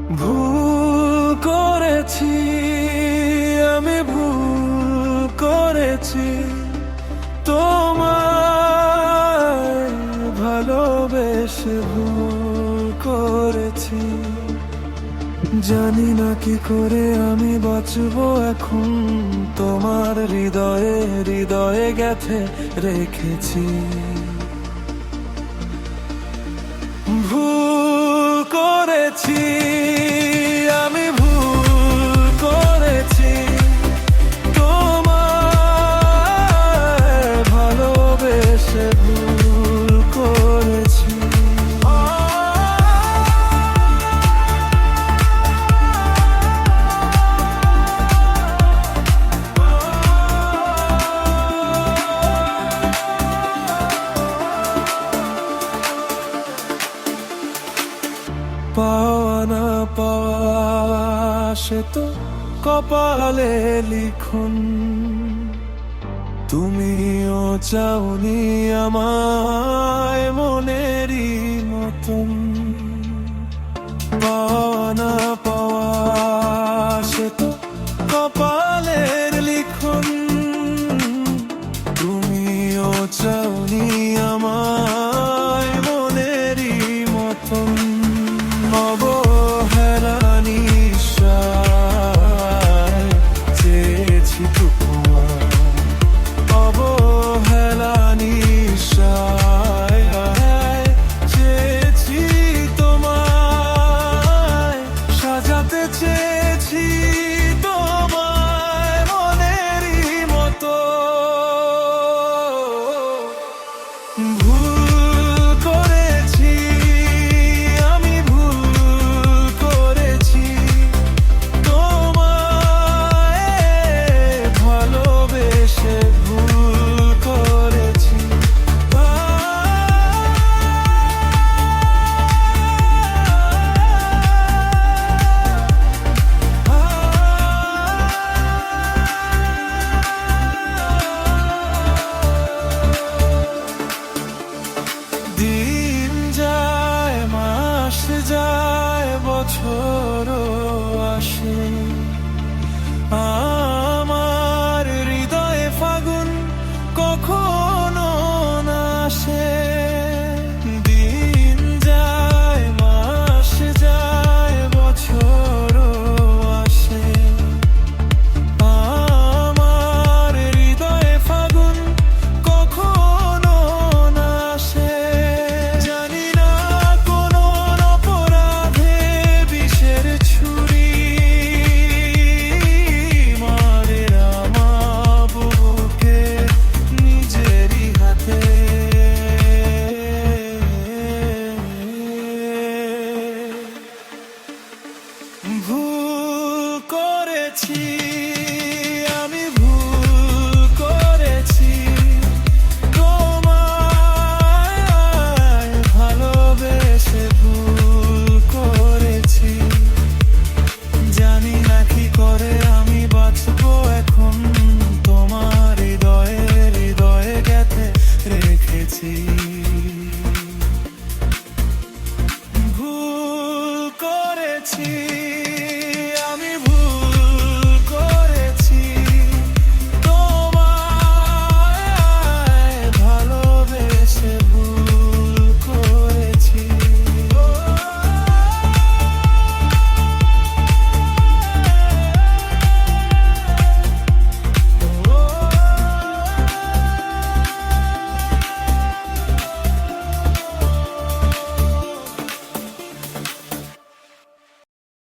ভুল করেছি, আমি ভুল করেছি, তোমায় ভালোবেসে ভুল করেছি। জানি না কি করে আমি বাঁচবো এখন, তোমার হৃদয়ে হৃদয়ে গেঁথে রেখেছি। ভুল করেছি, আমি ভুল করেছি, তোমায় ভালোবেসে ভুল করেছি। পাওয়া না পাওয়া সে তো কপালে লিখন, তুমিও চাওনি আমায় মনেরই মতন। পাওয়া না পাওয়া সে তো কপালের লিখন, তুমিও চাওনি আমায় মনেরই মতন। অবহেলা নিঃশ্বাস চেয়েছি তোমার, অবহেলা নিঃশ্বাস চেয়েছি তোমায়, সাজাতে চেয়েছি তোমায় মনেরই মতো। দিন যায়, মাস যায়, বছরও আসে, আমার হৃদয়ে ফাগুন কখনো না আসে। দিন যায়, মাস যায়, বছরও আসে, আমার হৃদয়ে ফাগুন কখনো না আসে। জানি না কোন অপরাধে বিষের ছুরি মারে আমার বুকে নিজেরই হাতে। ভুল করেছি, আমি ভুল করেছি, তোমায় ভালোবেসে ভুল করেছি। জানি না কি করে আমি বাঁচবো এখন, তোমার হৃদয়ে হৃদয়ে গেঁথে রেখেছি। ভুল করেছি।